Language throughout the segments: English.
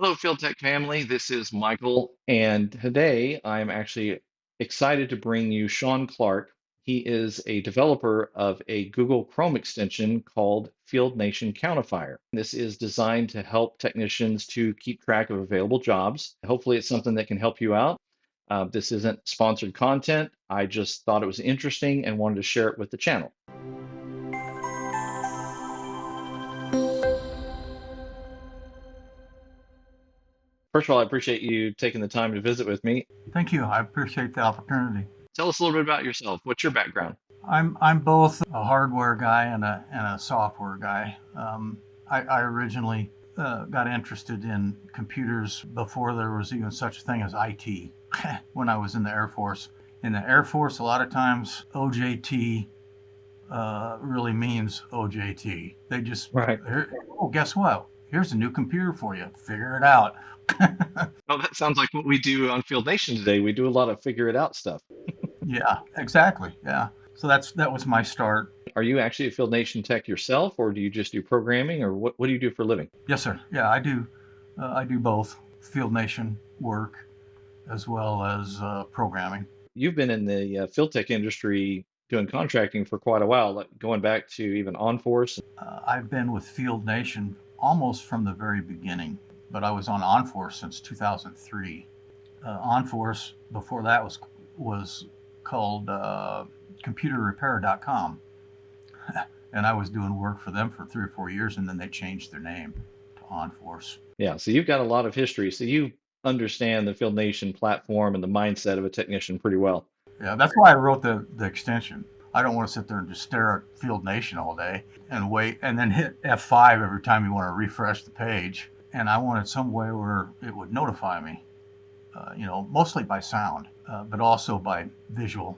Hello, Field Tech family. This is Michael, and today I'm actually excited to bring you Sean Clark. He is a developer of a Google Chrome extension called Field Nation Countifier. This is designed to help technicians to keep track of available jobs. Hopefully, it's something that can help you out. This isn't sponsored content. I just thought it was interesting and wanted to share it with the channel. First of all, I appreciate you taking the time to visit with me. Thank you. I appreciate the opportunity. Tell us a little bit about yourself. What's your background? I'm both a hardware guy and a software guy. I originally got interested in computers before there was even such a thing as IT. When I was in the Air Force. In the Air Force, a lot of times OJT really means OJT. They just, Right. oh, guess what? Here's a new computer for you. Figure it out. Oh, that sounds like what we do on Field Nation today. We do a lot of figure it out stuff. Yeah, exactly. Yeah. So that was my start. Are you actually a Field Nation tech yourself, or do you just do programming, or what do you do for a living? Yes, sir. Yeah, I do. I do both Field Nation work as well as programming. You've been in the field tech industry doing contracting for quite a while, like going back to even OnForce. I've been with Field Nation almost from the very beginning, but I was on OnForce since 2003. OnForce before that was called ComputerRepair.com, and I was doing work for them for 3 or 4 years, and then they changed their name to OnForce. Yeah, so you've got a lot of history. So you understand the Field Nation platform and the mindset of a technician pretty well. Yeah, that's why I wrote the extension. I don't want to sit there and just stare at Field Nation all day and wait and then hit F5 every time you want to refresh the page. And I wanted some way where it would notify me, mostly by sound, but also by visual,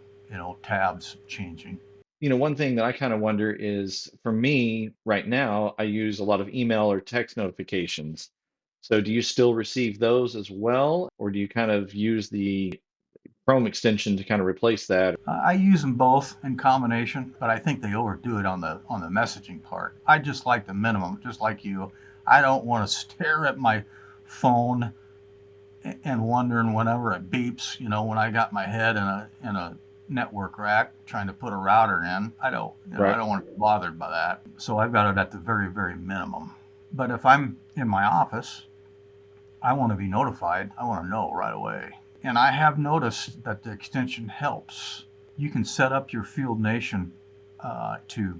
tabs changing. One thing that I kind of wonder is for me right now, I use a lot of email or text notifications. So do you still receive those as well, or do you kind of use the Chrome extension to kind of replace that? I use them both in combination, but I think they overdo it on the messaging part. I just like the minimum, just like you. I don't want to stare at my phone and wondering whenever it beeps, when I got my head in a network rack trying to put a router in. I Right. don't want to be bothered by that. So I've got it at the very, very minimum. But if I'm in my office, I want to be notified. I want to know right away. And I have noticed that the extension helps. You can set up your Field Nation to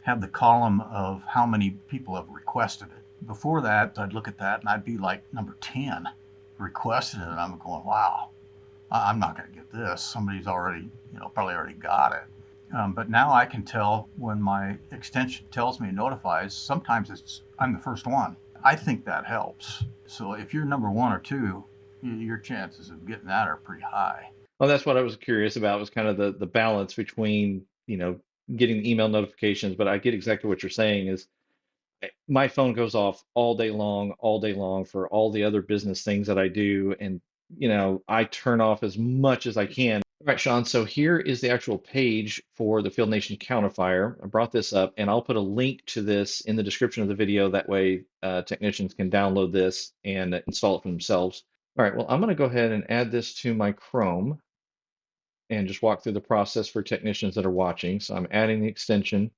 have the column of how many people have requested it. Before that, I'd look at that and I'd be like number 10 requested it, and I'm going, wow, I'm not going to get this. Somebody's already, probably already got it. But now I can tell when my extension tells me, notifies, sometimes I'm the first one. I think that helps. So if you're number one or two, your chances of getting that are pretty high. Well, that's what I was curious about was kind of the balance between, getting email notifications, but I get exactly what you're saying is my phone goes off all day long for all the other business things that I do. And, I turn off as much as I can. All right, Sean. So here is the actual page for the Field Nation Countifier. I brought this up and I'll put a link to this in the description of the video. That way, technicians can download this and install it for themselves. All right, well, I'm going to go ahead and add this to my Chrome and just walk through the process for technicians that are watching. So I'm adding the extension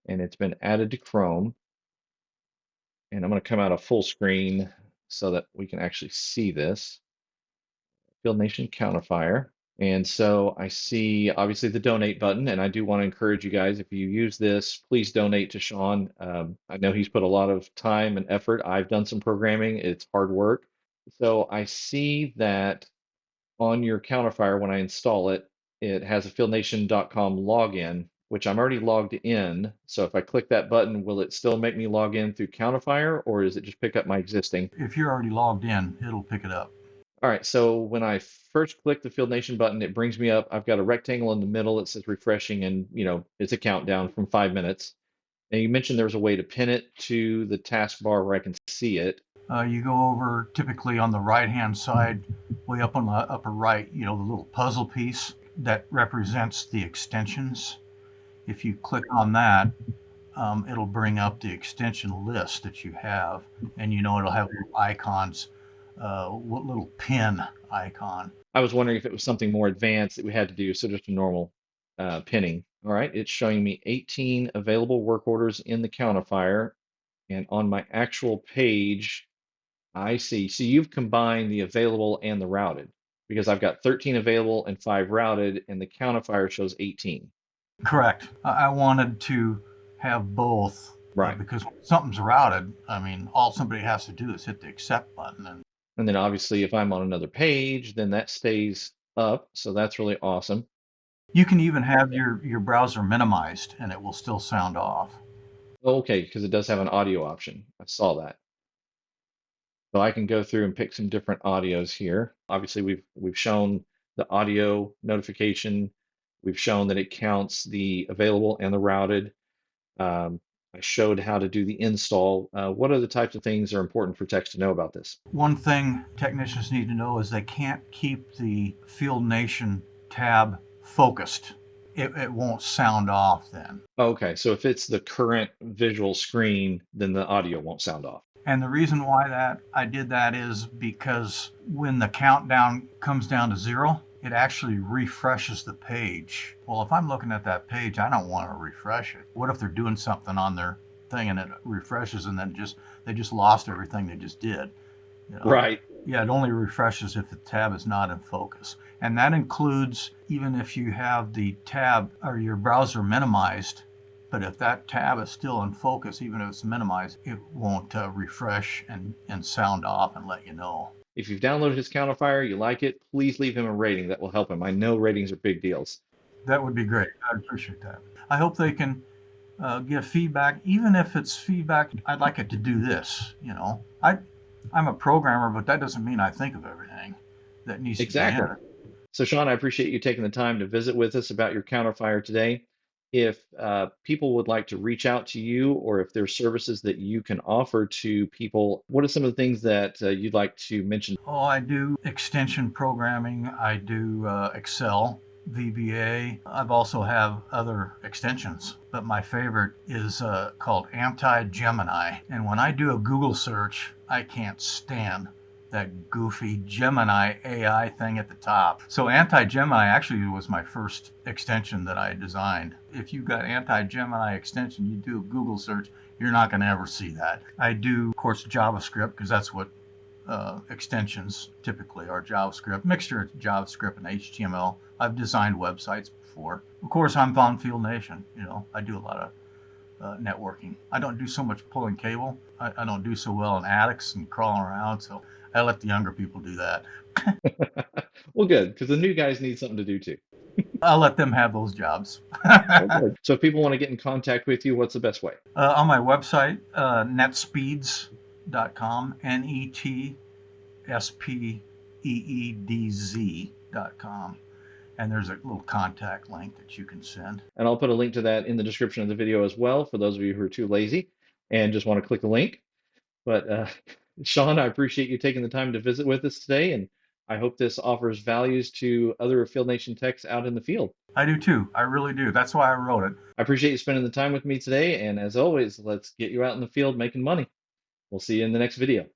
and it's been added to Chrome. And I'm going to come out of full screen so that we can actually see this. Field Nation Countifier. And so I see obviously the donate button, and I do want to encourage you guys, if you use this, please donate to Sean. I know he's put a lot of time and effort. I've done some programming, it's hard work. So I see that on your Countifier, when I install it, it has a fieldnation.com login, which I'm already logged in. So if I click that button, will it still make me log in through Countifier, or does it just pick up my existing? If you're already logged in, it'll pick it up. All right, so when I first click the Field Nation button, it brings me up. I've got a rectangle in the middle that says refreshing, and it's a countdown from 5 minutes. And you mentioned there was a way to pin it to the taskbar where I can see it. You go over typically on the right hand side, way up on the upper right, the little puzzle piece that represents the extensions. If you click on that, it'll bring up the extension list that you have, and it'll have little icons, what little pin icon. I was wondering if it was something more advanced that we had to do, so just a normal pinning. All right, it's showing me 18 available work orders in the Countifier, and on my actual page, I see. So you've combined the available and the routed because I've got 13 available and 5 routed, and the Countifier shows 18. Correct. I wanted to have both Right. because when something's routed, I mean, all somebody has to do is hit the accept button, and And then obviously, if I'm on another page, then that stays up. So that's really awesome. you can even have your browser minimized, and it will still sound off. Okay, because it does have an audio option. I saw that. So I can go through and pick some different audios here. Obviously, we've shown the audio notification. We've shown that it counts the available and the routed. Um, I showed how to do the install. What are the types of things that are important for techs to know about this? One thing technicians need to know is they can't keep the Field Nation tab focused. It won't sound off then. Okay, so if it's the current visual screen, then the audio won't sound off. And the reason why that I did that is because when the countdown comes down to 0, it actually refreshes the page. Well, if I'm looking at that page, I don't want to refresh it. What if they're doing something on their thing and it refreshes and then they just lost everything they just did? Right. Yeah, it only refreshes if the tab is not in focus. And that includes even if you have the tab or your browser minimized. But if that tab is still in focus, even if it's minimized, it won't refresh and sound off and let you know. If you've downloaded his Countifier, you like it, please leave him a rating. That will help him. I know ratings are big deals. That would be great. I'd appreciate that. I hope they can give feedback, even if it's feedback. I'd like it to do this. I'm a programmer, but that doesn't mean I think of everything that needs to be in Exactly. it. So, Sean, I appreciate you taking the time to visit with us about your Counterfire today. If people would like to reach out to you, or if there's services that you can offer to people, what are some of the things that you'd like to mention? Oh, I do extension programming. I do Excel, VBA. I've also have other extensions, but my favorite is called Anti-Gemini. And when I do a Google search, I can't stand that goofy Gemini AI thing at the top. So Anti-Gemini actually was my first extension that I designed. If you've got Anti-Gemini extension, you do a Google search, you're not going to ever see that. I do, of course, JavaScript because that's what extensions typically are. JavaScript, mixture of JavaScript and HTML. I've designed websites before. Of course, I'm on Field Nation. I do a lot of networking. I don't do so much pulling cable. I don't do so well in attics and crawling around, so I let the younger people do that. Well, good, because the new guys need something to do too. I'll let them have those jobs. Oh, good. So, if people want to get in contact with you, what's the best way? On my website, netspeeds.com, netspeedz.com. And there's a little contact link that you can send. And I'll put a link to that in the description of the video as well for those of you who are too lazy and just want to click the link. But Sean, I appreciate you taking the time to visit with us today, and I hope this offers values to other Field Nation techs out in the field. I do too. I really do. That's why I wrote it. I appreciate you spending the time with me today, and as always, let's get you out in the field making money. We'll see you in the next video.